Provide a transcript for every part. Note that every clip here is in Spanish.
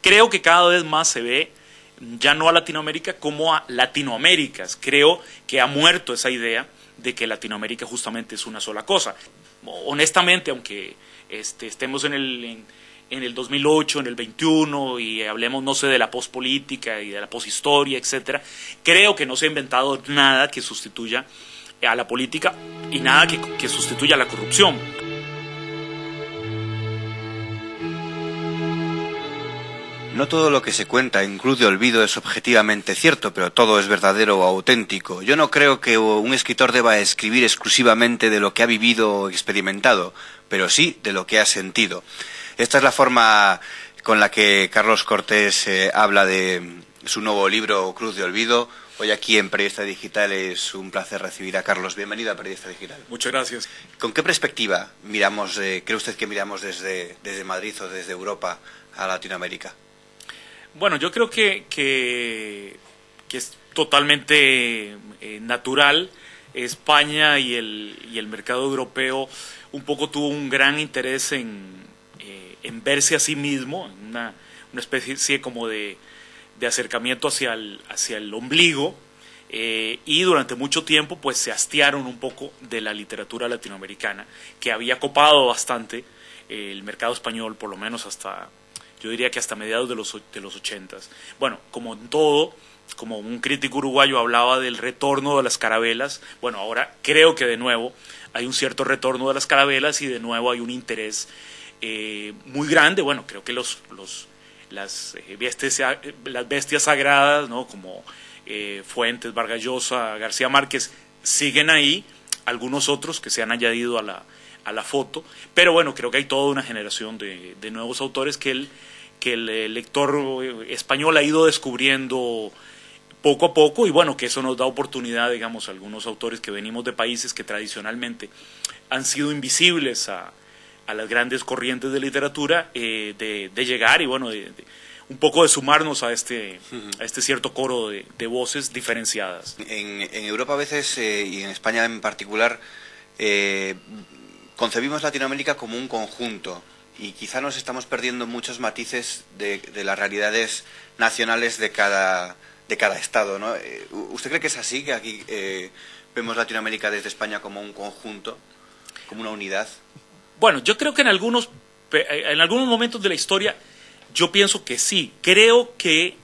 Creo que cada vez más se ve ya no a Latinoamérica como a Latinoaméricas. Creo que ha muerto esa idea de que Latinoamérica justamente es una sola cosa. Honestamente, aunque estemos en el 2008, en el 21 y hablemos, no sé, de la pospolítica y de la poshistoria, etcétera, creo que no se ha inventado nada que sustituya a la política y nada que sustituya a la corrupción. No todo lo que se cuenta en Cruz de Olvido es objetivamente cierto, pero todo es verdadero o auténtico. Yo no creo que un escritor deba escribir exclusivamente de lo que ha vivido o experimentado, pero sí de lo que ha sentido. Esta es la forma con la que Carlos Cortés habla de su nuevo libro, Cruz de Olvido. Hoy aquí en Periodista Digital es un placer recibir a Carlos. Bienvenido a Periodista Digital. Muchas gracias. ¿Con qué perspectiva miramos, cree usted que miramos desde Madrid o desde Europa a Latinoamérica? Bueno, yo creo que es totalmente natural. España y el mercado europeo un poco tuvo un gran interés en verse a sí mismo, una especie como de acercamiento hacia el ombligo, y durante mucho tiempo pues se hastiaron un poco de la literatura latinoamericana, que había copado bastante el mercado español, por lo menos yo diría que hasta mediados de los 80s. Bueno, como en todo, como un crítico uruguayo hablaba del retorno de las carabelas, bueno, ahora creo que de nuevo hay un cierto retorno de las carabelas y de nuevo hay un interés muy grande. Bueno, creo que las bestias sagradas, ¿no?, como Fuentes, Vargas Llosa, García Márquez, siguen ahí, algunos otros que se han añadido a la foto, pero bueno, creo que hay toda una generación de nuevos autores que el lector español ha ido descubriendo poco a poco, y bueno, que eso nos da oportunidad, digamos, a algunos autores que venimos de países que tradicionalmente han sido invisibles a las grandes corrientes de literatura, de llegar y bueno, un poco de sumarnos a este cierto coro de voces diferenciadas. En Europa a veces, y en España en particular, concebimos Latinoamérica como un conjunto y quizá nos estamos perdiendo muchos matices de las realidades nacionales de cada estado, ¿no? ¿Usted cree que es así, que aquí vemos Latinoamérica desde España como un conjunto, como una unidad? Bueno, yo creo que en algunos momentos de la historia yo pienso que sí. Creo que,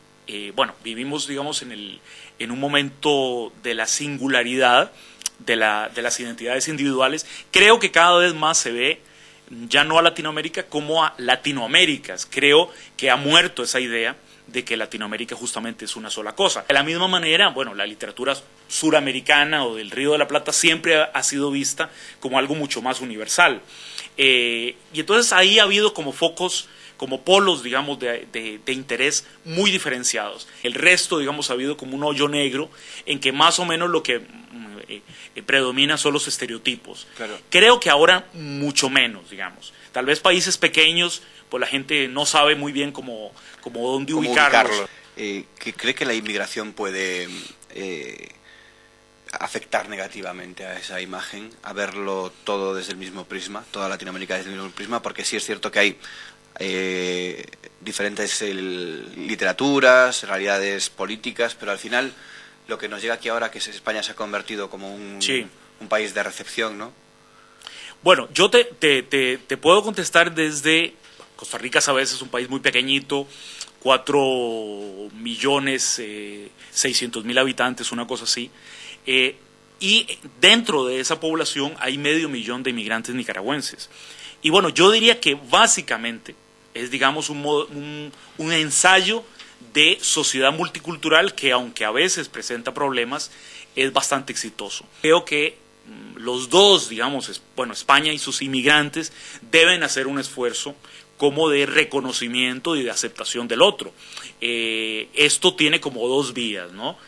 bueno, vivimos, digamos, en un momento de la singularidad de las identidades individuales. Creo que cada vez más se ve ya no a Latinoamérica como a Latinoaméricas. Creo que ha muerto esa idea de que Latinoamérica justamente es una sola cosa. De la misma manera, bueno, la literatura suramericana o del Río de la Plata siempre ha sido vista como algo mucho más universal. Y entonces ahí ha habido como focos, como polos, digamos, de interés muy diferenciados. El resto, digamos, ha habido como un hoyo negro en que más o menos lo que predomina son los estereotipos. Claro. Creo que ahora mucho menos, digamos. Tal vez países pequeños, pues la gente no sabe muy bien cómo dónde ubicarlos. ¿Cree que la inmigración puede afectar negativamente a esa imagen, a verlo todo desde el mismo prisma, toda Latinoamérica desde el mismo prisma? Porque sí es cierto que hay diferentes literaturas, realidades políticas, pero al final lo que nos llega aquí ahora, que España se ha convertido como un país de recepción, ¿no? Bueno, yo te puedo contestar desde Costa Rica. Sabes, es un país muy pequeñito, 4.600.000 habitantes, una cosa así, y dentro de esa población hay 500.000 de inmigrantes nicaragüenses. Y bueno, yo diría que básicamente es, digamos, un ensayo de sociedad multicultural que, aunque a veces presenta problemas, es bastante exitoso. Creo que los dos, digamos, bueno, España y sus inmigrantes deben hacer un esfuerzo como de reconocimiento y de aceptación del otro. Esto tiene como dos vías, ¿no?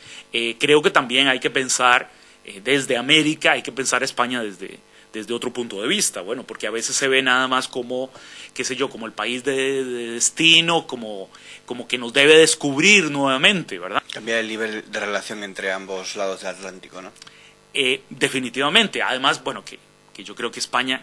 Creo que también hay que pensar desde América, hay que pensar a España desde otro punto de vista, bueno, porque a veces se ve nada más como, qué sé yo, como el país de destino, como que nos debe descubrir nuevamente, ¿verdad? Cambiar el nivel de relación entre ambos lados del Atlántico, ¿no? Definitivamente. Además, bueno, que yo creo que España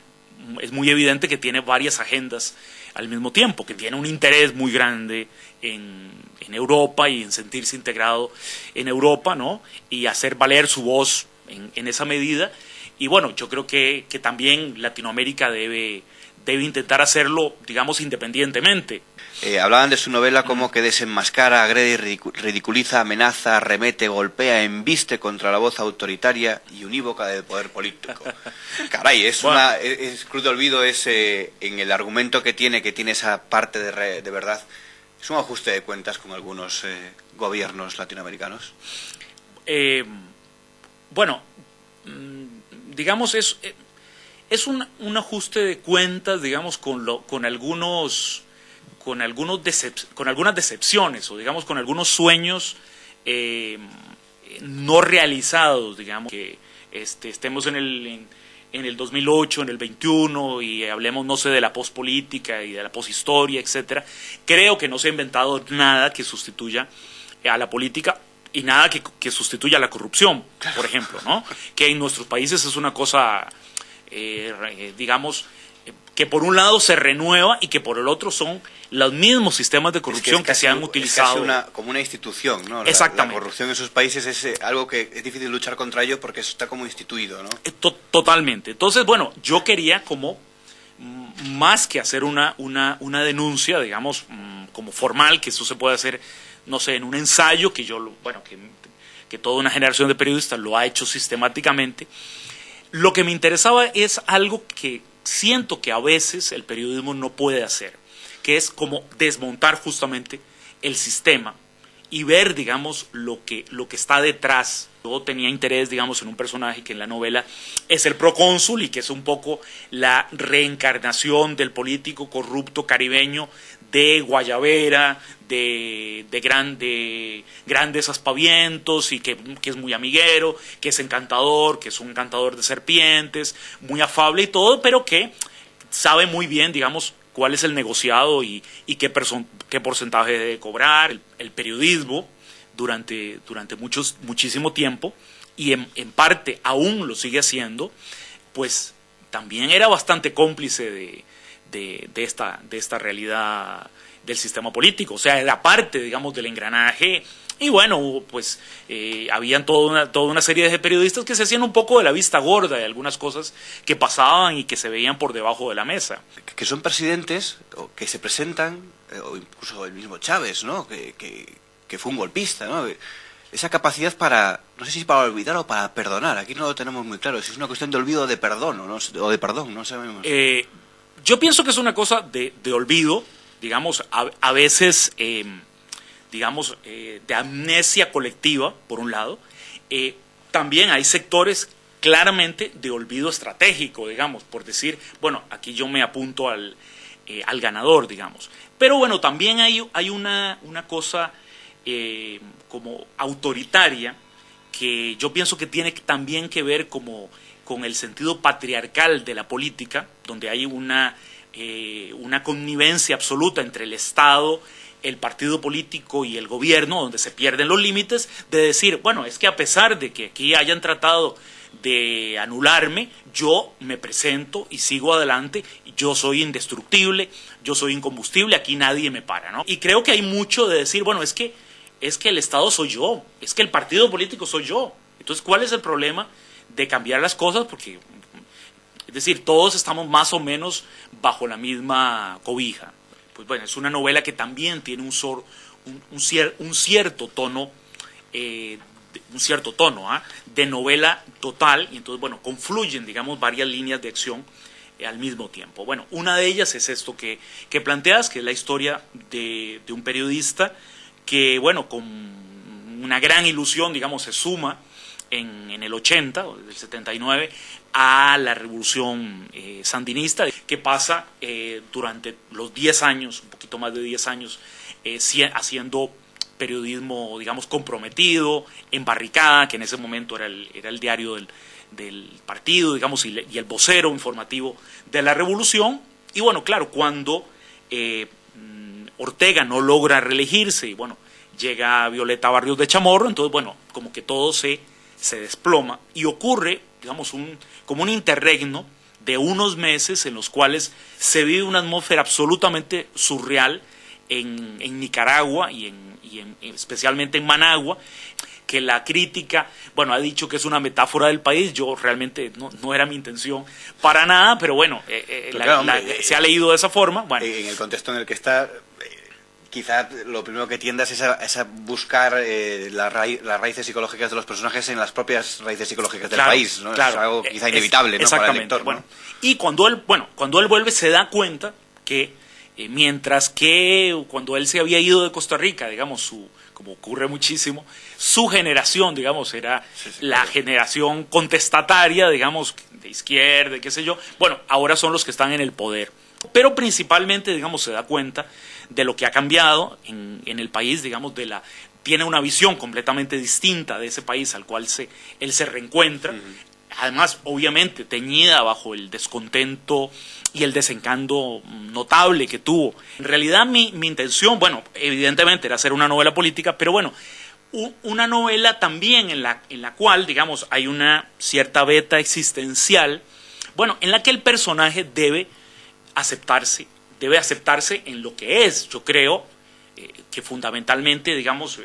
es muy evidente que tiene varias agendas al mismo tiempo, que tiene un interés muy grande en Europa y en sentirse integrado en Europa, ¿no? Y hacer valer su voz en esa medida. Y bueno, yo creo que también Latinoamérica debe intentar hacerlo, digamos, independientemente. Hablaban de su novela como que desenmascara, agrede, ridiculiza, amenaza, remete, golpea, embiste contra la voz autoritaria y unívoca del poder político. Caray, Cruz de Olvido es, en el argumento que tiene esa parte de verdad, es un ajuste de cuentas con algunos gobiernos latinoamericanos. Bueno, digamos, es un ajuste de cuentas, digamos, con algunas decepciones, o digamos con algunos sueños no realizados, digamos, que estemos en el 2008, en el 21 y hablemos, no sé, de la pospolítica y de la poshistoria, etcétera. Creo que no se ha inventado nada que sustituya a la política y nada que sustituya a la corrupción, por ejemplo, ¿no? Que en nuestros países es una cosa, digamos, que por un lado se renueva y que por el otro son los mismos sistemas de corrupción que se han utilizado. Es casi como una institución, ¿no? Exactamente. La corrupción en esos países es algo que es difícil luchar contra ello porque eso está como instituido, ¿no? Totalmente. Entonces, bueno, yo quería como, más que hacer una denuncia, digamos, como formal, que eso se puede hacer, no sé, en un ensayo, que toda una generación de periodistas lo ha hecho sistemáticamente. Lo que me interesaba es algo que siento que a veces el periodismo no puede hacer, que es como desmontar justamente el sistema y ver, digamos, lo que está detrás. Yo tenía interés, digamos, en un personaje que en la novela es el procónsul y que es un poco la reencarnación del político corrupto caribeño de guayabera, de grandes aspavientos y que es muy amiguero, que es encantador, que es un encantador de serpientes, muy afable y todo, pero que sabe muy bien, digamos, cuál es el negociado y qué porcentaje debe cobrar. El periodismo durante muchísimo tiempo, y en parte aún lo sigue haciendo, pues también era bastante cómplice de esta realidad del sistema político, o sea, era parte, digamos, del engranaje. Y bueno, pues habían toda una serie de periodistas que se hacían un poco de la vista gorda de algunas cosas que pasaban y que se veían por debajo de la mesa. Que son presidentes o que se presentan, o incluso el mismo Chávez, ¿no? Que fue un golpista, ¿no? Esa capacidad para, no sé si para olvidar o para perdonar, aquí no lo tenemos muy claro, si es una cuestión de olvido o de perdón, o de perdón, no sabemos. Yo pienso que es una cosa de olvido, digamos, a veces, digamos, de amnesia colectiva, por un lado. También hay sectores claramente de olvido estratégico, digamos, por decir, bueno, aquí yo me apunto al ganador, digamos. Pero bueno, también hay una cosa como autoritaria que yo pienso que tiene también que ver como con el sentido patriarcal de la política, donde hay una connivencia absoluta entre el Estado, el partido político y el gobierno, donde se pierden los límites de decir, bueno, es que a pesar de que aquí hayan tratado de anularme, yo me presento y sigo adelante, yo soy indestructible, yo soy incombustible, aquí nadie me para, ¿no? Y creo que hay mucho de decir, bueno, es que el Estado soy yo, es que el partido político soy yo. Entonces, ¿cuál es el problema de cambiar las cosas? Porque, es decir, todos estamos más o menos bajo la misma cobija. Pues bueno, es una novela que también tiene un cierto tono, de novela total, y entonces, bueno, confluyen, digamos, varias líneas de acción al mismo tiempo. Bueno, una de ellas es esto que planteas, que es la historia de un periodista que, bueno, con una gran ilusión, digamos, se suma en el 80, o del 79, a la revolución sandinista, que pasa durante los 10 años, un poquito más de 10 años, haciendo periodismo, digamos, comprometido, en Barricada, que en ese momento era el diario del partido, digamos, y el vocero informativo de la revolución. Y bueno, claro, cuando Ortega no logra reelegirse y bueno, llega Violeta Barrios de Chamorro, entonces bueno, como que todo se desploma y ocurre, digamos, como un interregno de unos meses en los cuales se vive una atmósfera absolutamente surreal en Nicaragua y especialmente en Managua, que la crítica, bueno, ha dicho que es una metáfora del país. Yo realmente no era mi intención para nada, pero bueno, se ha leído de esa forma. Bueno. En el contexto en el que está, quizá lo primero que tiendas es a buscar las raíces psicológicas de los personajes en las propias raíces psicológicas del país, ¿no? Claro, es algo quizá inevitable, ¿no? Para el lector, ¿no? Bueno, y cuando él vuelve se da cuenta que mientras que cuando él se había ido de Costa Rica, digamos, como ocurre muchísimo, su generación, digamos, era la generación contestataria, digamos, de izquierda, qué sé yo. Bueno, ahora son los que están en el poder. Pero principalmente, digamos, se da cuenta de lo que ha cambiado en el país, digamos, tiene una visión completamente distinta de ese país al cual él se reencuentra. Además, obviamente, teñida bajo el descontento y el desencanto notable que tuvo. En realidad, mi intención, bueno, evidentemente era hacer una novela política, pero bueno, una novela también en la cual, digamos, hay una cierta beta existencial, bueno, en la que el personaje debe aceptarse en lo que es. Yo creo que fundamentalmente, digamos,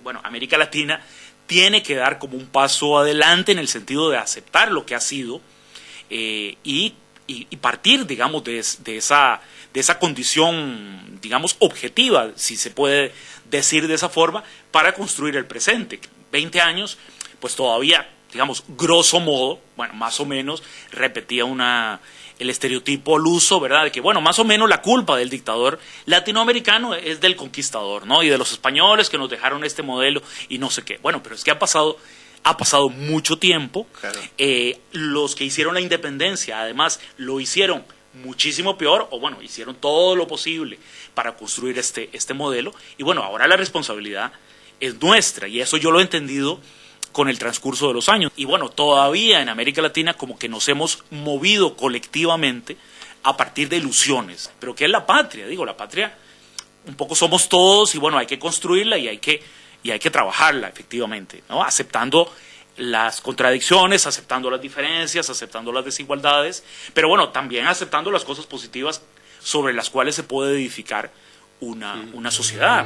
bueno, América Latina tiene que dar como un paso adelante en el sentido de aceptar lo que ha sido y partir, digamos, de esa condición, digamos, objetiva, si se puede decir de esa forma, para construir el presente. 20 años, pues todavía, digamos, grosso modo, bueno, más o menos, repetía el estereotipo al uso, ¿verdad? De que, bueno, más o menos la culpa del dictador latinoamericano es del conquistador, ¿no? Y de los españoles que nos dejaron este modelo y no sé qué. Bueno, pero es que ha pasado mucho tiempo. Claro. Los que hicieron la independencia, además, lo hicieron muchísimo peor, o bueno, hicieron todo lo posible para construir este modelo. Y bueno, ahora la responsabilidad es nuestra, y eso yo lo he entendido con el transcurso de los años. Y bueno, todavía en América Latina como que nos hemos movido colectivamente a partir de ilusiones. Pero ¿qué es la patria? Digo, la patria un poco somos todos, y bueno, hay que construirla y hay que trabajarla efectivamente, ¿no? Aceptando las contradicciones, aceptando las diferencias, aceptando las desigualdades, pero bueno, también aceptando las cosas positivas sobre las cuales se puede edificar una sociedad.